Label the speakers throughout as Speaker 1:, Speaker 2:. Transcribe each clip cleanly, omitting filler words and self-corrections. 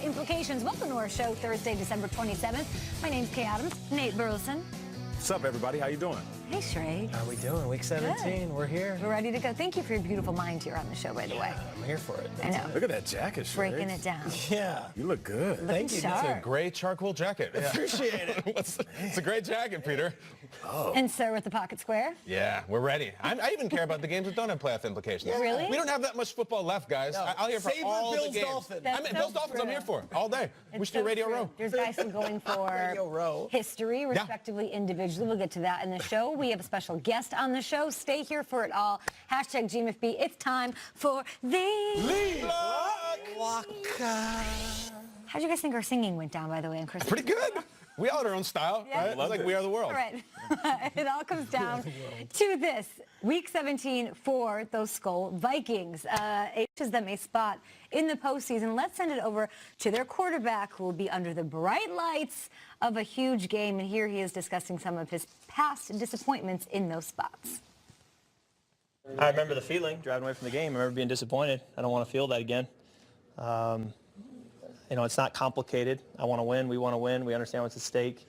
Speaker 1: implications. Welcome to our show Thursday, December 27th. My name's Kay Adams. Nate Burleson.
Speaker 2: What's up, everybody? How you doing?
Speaker 1: Hey, Shrey.
Speaker 3: How are we doing? Week 17.
Speaker 1: Good.
Speaker 3: We're here.
Speaker 1: We're ready to go. Thank you for your beautiful mind here on the show, by the way.
Speaker 3: I'm here for it.
Speaker 1: I know.
Speaker 2: Look at that jacket, Shrey.
Speaker 1: Breaking it down.
Speaker 3: Yeah.
Speaker 2: You look good.
Speaker 3: Thank you.
Speaker 1: sharp.
Speaker 4: It's a gray charcoal jacket. Yeah.
Speaker 3: Appreciate it.
Speaker 4: It's a great jacket, Peter.
Speaker 2: Oh.
Speaker 1: And sir with the pocket square.
Speaker 4: Yeah, we're ready. I even care about the games that don't have playoff implications.
Speaker 1: Yeah. Really?
Speaker 4: We don't have that much football left, guys.
Speaker 3: No.
Speaker 4: I'll hear for
Speaker 3: Savor
Speaker 4: all
Speaker 3: Bills
Speaker 4: the games.
Speaker 3: Dolphins.
Speaker 1: That's
Speaker 4: I mean,
Speaker 1: so
Speaker 4: Bills Dolphins, I'm
Speaker 1: true.
Speaker 4: here for all day. We should do Radio
Speaker 1: true.
Speaker 4: Row.
Speaker 1: There's guys who are going for
Speaker 3: Radio Row.
Speaker 1: history, respectively, individually. We'll get to that in the show. We have a special guest on the show. Stay here for it all. Hashtag GMFB. It's time for the
Speaker 4: Lead Block.
Speaker 1: How'd you guys think our singing went down, by the way, on Christmas?
Speaker 4: Pretty good. We all had our own style,
Speaker 1: Yeah.
Speaker 4: right? It's like We Are the World.
Speaker 1: All right. It all comes down to this. Week 17 for those Skull Vikings. It gives them a spot in the postseason. Let's send it over to their quarterback, who will be under the bright lights of a huge game. And here he is discussing some of his past disappointments in those spots.
Speaker 5: I remember the feeling driving away from the game. I remember being disappointed. I don't want to feel that again. You know, it's not complicated. I want to win. We want to win. We understand what's at stake.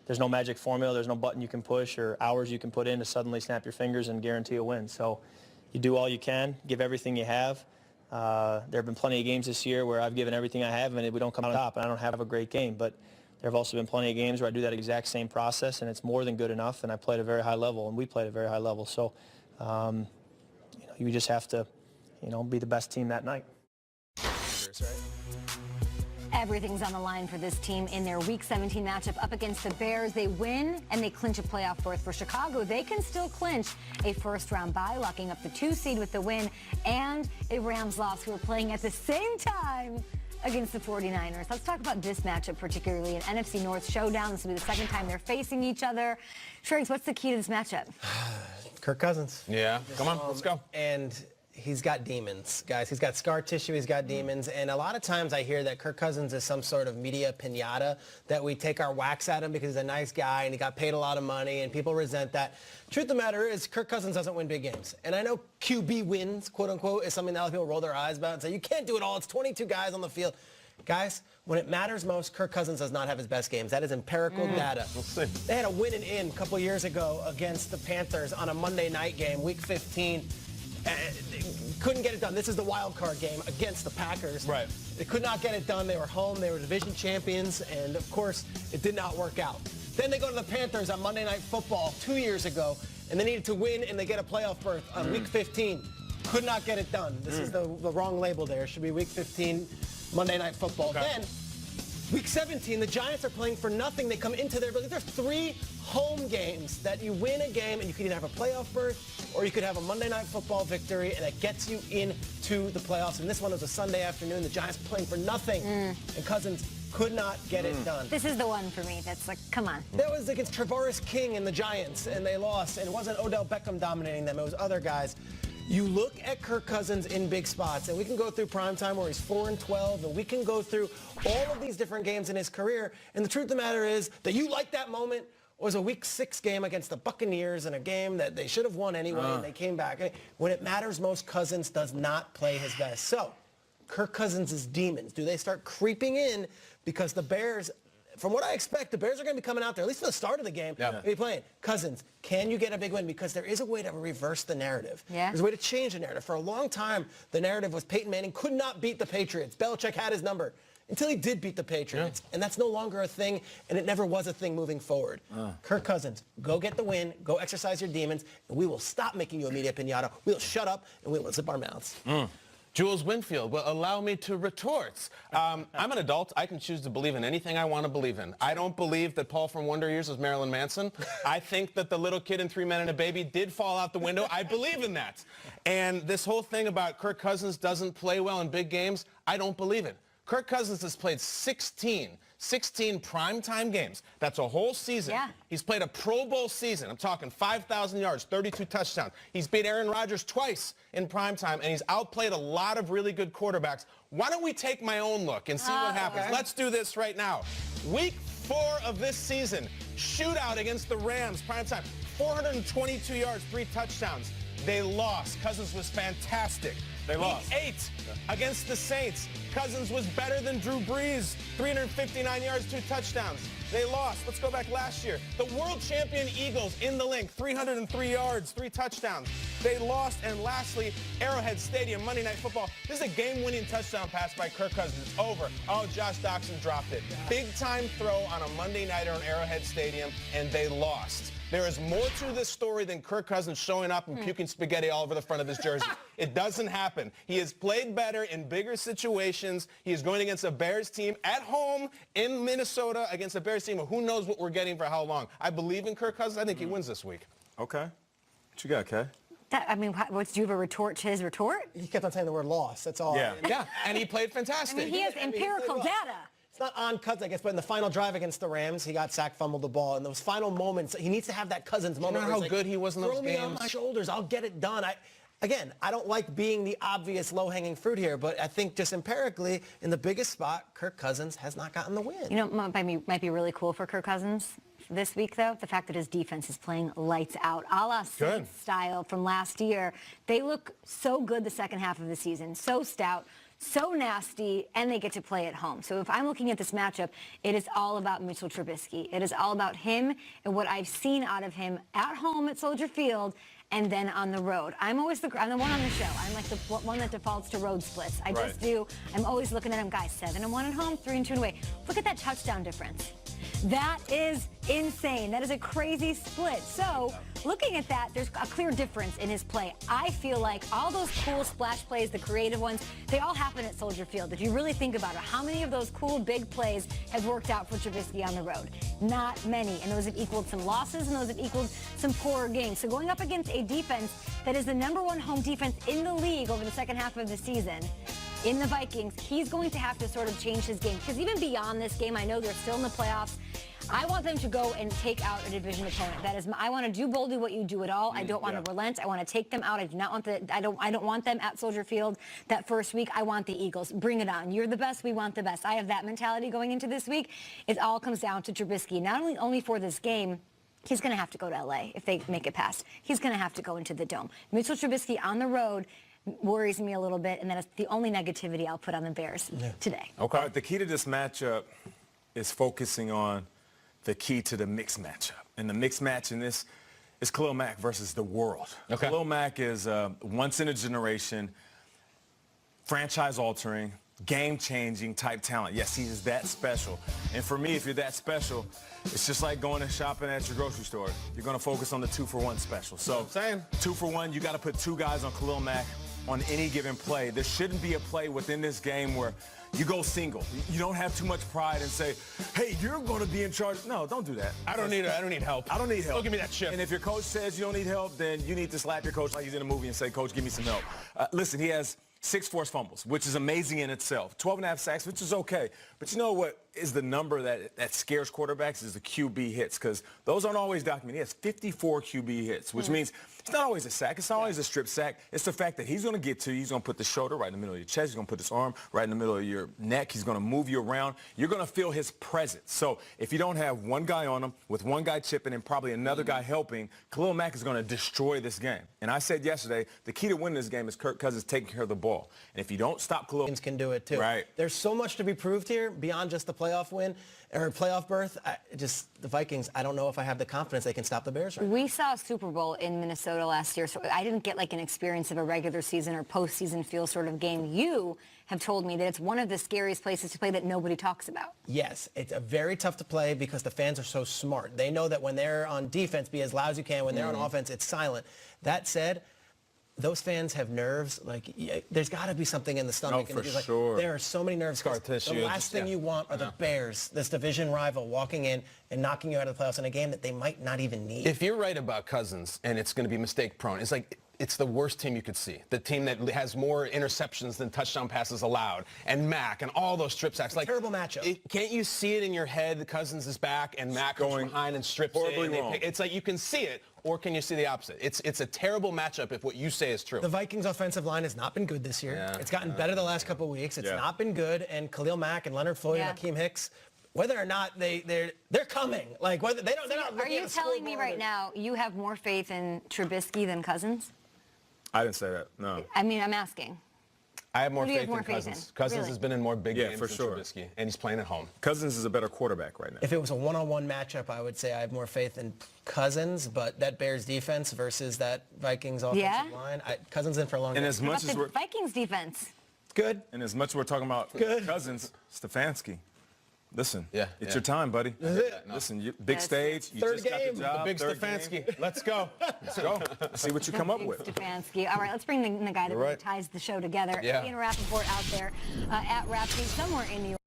Speaker 5: There's no magic formula. There's no button you can push or hours you can put in to suddenly snap your fingers and guarantee a win. So you do all you can, give everything you have. There have been plenty of games this year where I've given everything I have and we don't come out on top and I don't have a great game. But there have also been plenty of games where I do that exact same process and it's more than good enough and I played at a very high level and we played at a very high level. So, you know, you just have to, you know, be the best team that night.
Speaker 1: Everything's on the line for this team in their Week 17 matchup up against the Bears. They win and they clinch a playoff berth. For Chicago, they can still clinch a first-round bye, locking up the 2 seed with the win and a Rams loss, who are playing at the same time against the 49ers. Let's talk about this matchup, particularly an NFC North showdown. This will be the second time they're facing each other. Shriggs, what's the key to this matchup?
Speaker 3: Kirk Cousins.
Speaker 4: Yeah, come on, let's go.
Speaker 3: And he's got demons, guys. He's got scar tissue. He's got demons. And a lot of times I hear that Kirk Cousins is some sort of media pinata, that we take our whacks at him because he's a nice guy and he got paid a lot of money and people resent that. Truth of the matter is Kirk Cousins doesn't win big games. And I know QB wins, quote unquote, is something that a lot of people roll their eyes about and say, you can't do it all. It's 22 guys on the field. Guys, when it matters most, Kirk Cousins does not have his best games. That is empirical data.
Speaker 4: We'll see.
Speaker 3: They had a win and in a couple years ago against the Panthers on a Monday night game, Week 15. Couldn't get it done. This is the wild card game against the Packers.
Speaker 4: Right.
Speaker 3: They could not get it done. They were home. They were division champions, and of course, it did not work out. Then they go to the Panthers on Monday Night Football 2 years ago, and they needed to win, and they get a playoff berth on Week 15. Could not get it done. This is the wrong label there. It should be Week 15, Monday Night Football.
Speaker 4: Okay.
Speaker 3: Then, Week 17, the Giants are playing for nothing. They come into their building. There's 3 home games that you win a game, and you could either have a playoff berth or you could have a Monday Night Football victory, and that gets you into the playoffs. And this one was a Sunday afternoon. The Giants playing for nothing, and Cousins could not get it done.
Speaker 1: This is the one for me that's like, come on.
Speaker 3: That was against Travaris King and the Giants, and they lost. And it wasn't Odell Beckham dominating them. It was other guys. You look at Kirk Cousins in big spots, and we can go through primetime where he's 4-12, and we can go through all of these different games in his career. And the truth of the matter is that you like that moment was a Week 6 game against the Buccaneers in a game that they should have won anyway, and they came back. When it matters most, Cousins does not play his best. So, Kirk Cousins' demons, do they start creeping in because the Bears, from what I expect, the Bears are going to be coming out there, at least for the start of the game, be playing. Cousins, can you get a big win? Because there is a way to reverse the narrative.
Speaker 1: Yeah.
Speaker 3: There's a way to change the narrative. For a long time, the narrative was Peyton Manning could not beat the Patriots. Belichick had his number until he did beat the Patriots. And that's no longer a thing, and it never was a thing moving forward. Kirk Cousins, go get the win, go exercise your demons, and we will stop making you a media pinata. We'll shut up, and we will zip our mouths.
Speaker 4: Jules Winfield will allow me to retort. I'm an adult. I can choose to believe in anything I want to believe in. I don't believe that Paul from Wonder Years was Marilyn Manson. I think that the little kid in 3 Men and a Baby did fall out the window. I believe in that. And this whole thing about Kirk Cousins doesn't play well in big games, I don't believe it. Kirk Cousins has played 16 primetime games. That's a whole season.
Speaker 1: Yeah.
Speaker 4: He's played a Pro Bowl season. I'm talking 5,000 yards, 32 touchdowns. He's beat Aaron Rodgers twice in primetime, and he's outplayed a lot of really good quarterbacks. Why don't we take my own look and see what happens?
Speaker 3: Okay.
Speaker 4: Let's do this right now. Week 4 of this season, shootout against the Rams, primetime, 422 yards, 3 touchdowns. They lost. Cousins was fantastic.
Speaker 2: They lost.
Speaker 4: Week 8 against the Saints. Cousins was better than Drew Brees. 359 yards, 2 touchdowns. They lost. Let's go back last year. The world champion Eagles in the link, 303 yards, 3 touchdowns. They lost. And lastly, Arrowhead Stadium, Monday Night Football. This is a game-winning touchdown pass by Kirk Cousins. It's over. Oh, Josh Doxson dropped it. Big-time throw on a Monday nighter on Arrowhead Stadium, and they lost. There is more to this story than Kirk Cousins showing up and puking spaghetti all over the front of his jersey. It doesn't happen. He has played better in bigger situations. He is going against a Bears team at home in Minnesota against a Bears team. Who knows what we're getting for how long. I believe in Kirk Cousins. I think he wins this week.
Speaker 2: Okay. What you got, Kay?
Speaker 1: Do you have a retort to his retort?
Speaker 3: He kept on saying the word loss. That's all.
Speaker 2: Yeah.
Speaker 4: Yeah, and he played fantastic.
Speaker 1: I mean, he has empirical data.
Speaker 3: It's not on Cousins, I guess, but in the final drive against the Rams, he got sacked, fumbled the ball. In those final moments, he needs to have that Cousins moment.
Speaker 4: You know how good he was in those
Speaker 3: games? Throw me on my shoulders. I'll get it done. Again, I don't like being the obvious low-hanging fruit here, but I think just empirically, in the biggest spot, Kirk Cousins has not gotten the win.
Speaker 1: You know, might be really cool for Kirk Cousins this week, though, the fact that his defense is playing lights out, a la Saints style from last year. They look so good the second half of the season, so stout, so nasty, and they get to play at home. So if I'm looking at this matchup, it is all about Mitchell Trubisky. It is all about him and what I've seen out of him at home at Soldier Field and then on the road. I'm the one on the show. I'm like the one that defaults to road splits. I just do. I'm always looking at him, guys, 7-1 at home, 3-2 away. Look at that touchdown difference. That is insane. That is a crazy split. So looking at that, there's a clear difference in his play. I feel like all those cool splash plays, the creative ones, they all happen at Soldier Field. If you really think about it, how many of those cool big plays have worked out for Trubisky on the road? Not many. And those have equaled some losses, and those have equaled some poorer games. So going up against a defense that is the #1 home defense in the league over the second half of the season, in the Vikings, he's going to have to sort of change his game. Because even beyond this game, I know they're still in the playoffs. I want them to go and take out a division opponent. That is, I want to do boldly what you do at all. I don't want to relent. I want to take them out. I do not want I don't want them at Soldier Field that first week. I want the Eagles. Bring it on. You're the best. We want the best. I have that mentality going into this week. It all comes down to Trubisky. Not only for this game. He's going to have to go to L.A. if they make it past. He's going to have to go into the Dome. Mitchell Trubisky on the road worries me a little bit, and that is the only negativity I'll put on the Bears today.
Speaker 2: Okay. The key to this matchup is focusing on the key to the mixed matchup. And the mixed match in this is Khalil Mack versus the world. Okay. Khalil Mack is once in a generation, franchise-altering, game-changing type talent. Yes, he is that special. And for me, if you're that special, it's just like going and shopping at your grocery store. You're going to focus on the 2-for-1 special. So, 2-for-1, you got to put 2 guys on Khalil Mack on any given play. There shouldn't be a play within this game where you go single. You don't have too much pride and say, hey, you're going to be in charge. No, don't do that.
Speaker 4: I don't need help.
Speaker 2: I don't need help.
Speaker 4: Don't give me that chip.
Speaker 2: And if your coach says you don't need help, then you need to slap your coach like he's in a movie and say, Coach, give me some help. Listen, he has 6 forced fumbles, which is amazing in itself. 12.5 sacks, which is okay. But you know what is the number that scares quarterbacks is the QB hits, because those aren't always documented. He has 54 QB hits, which means it's not always a sack. It's not always a strip sack. It's the fact that he's going to get to you. He's going to put the shoulder right in the middle of your chest. He's going to put his arm right in the middle of your neck. He's going to move you around. You're going to feel his presence. So if you don't have one guy on him with one guy chipping and probably another guy helping, Khalil Mack is going to destroy this game. And I said yesterday, the key to winning this game is Kirk Cousins taking care of the ball. And if you don't stop Khalil,
Speaker 3: can do it too.
Speaker 2: Right.
Speaker 3: There's so much to be proved here beyond just the playoff win or playoff berth. The Vikings, I don't know if I have the confidence they can stop the Bears right now.
Speaker 1: We saw a Super Bowl in Minnesota last year, so I didn't get like an experience of a regular season or postseason feel sort of game. You have told me that it's one of the scariest places to play that nobody talks about.
Speaker 3: Yes, it's a very tough to play because the fans are so smart. They know that when they're on defense, be as loud as you can. When they're on offense, it's silent. That said, those fans have nerves. Like, there's got to be something in the stomach.
Speaker 2: Oh, for
Speaker 3: like,
Speaker 2: sure.
Speaker 3: There are so many nerves.
Speaker 4: Scar tissue.
Speaker 3: The last thing you want are the Bears, this division rival, walking in and knocking you out of the playoffs in a game that they might not even need.
Speaker 4: If you're right about Cousins and it's going to be mistake-prone, it's like it's the worst team you could see. The team that has more interceptions than touchdown passes allowed, and Mack and all those strip sacks. Like,
Speaker 3: terrible matchup.
Speaker 4: Can't you see it in your head? Cousins is back and Mack goes behind and strips
Speaker 2: horribly
Speaker 4: it.
Speaker 2: wrong.
Speaker 4: It's like you can see it, or can you see the opposite? It's a terrible matchup if what you say is true.
Speaker 3: The Vikings offensive line has not been good this year.
Speaker 4: Yeah.
Speaker 3: It's gotten better the last couple of weeks. It's not been good. And Khalil Mack and Leonard Floyd and Akeem Hicks, whether or not they're coming. Like, whether they're not.
Speaker 1: Are you telling me right now you have more faith in Trubisky than Cousins?
Speaker 2: I didn't say that, no.
Speaker 1: I mean, I'm asking.
Speaker 4: I have more
Speaker 1: Who do you
Speaker 4: faith
Speaker 1: have
Speaker 4: in
Speaker 1: more faith
Speaker 4: Cousins.
Speaker 1: in?
Speaker 4: Cousins
Speaker 1: Really?
Speaker 4: has been in more big
Speaker 2: Yeah,
Speaker 4: games
Speaker 2: for
Speaker 4: than
Speaker 2: sure.
Speaker 4: Trubisky, and he's playing at home.
Speaker 2: Cousins is a better quarterback right now.
Speaker 3: If it was a one-on-one matchup, I would say I have more faith in Cousins, but that Bears defense versus that Vikings offensive line, Cousins in for a long
Speaker 2: And
Speaker 3: day.
Speaker 2: as
Speaker 1: How
Speaker 2: much
Speaker 1: about
Speaker 2: as
Speaker 1: the
Speaker 2: we're
Speaker 1: Vikings defense?
Speaker 3: Good.
Speaker 2: and as much as we're talking about Cousins, Stefanski. Listen, it's your time, buddy. Listen, big
Speaker 1: That's
Speaker 2: stage. You
Speaker 3: Third
Speaker 2: just got
Speaker 3: game.
Speaker 2: the job.
Speaker 4: Big
Speaker 2: third game.
Speaker 4: Stefanski. Let's go.
Speaker 2: Let's go. See what you come up with.
Speaker 1: Stefanski. All right, let's bring the guy that really ties the show together.
Speaker 4: Yeah.
Speaker 1: Ian Rappaport out there at Rappy, somewhere in New York.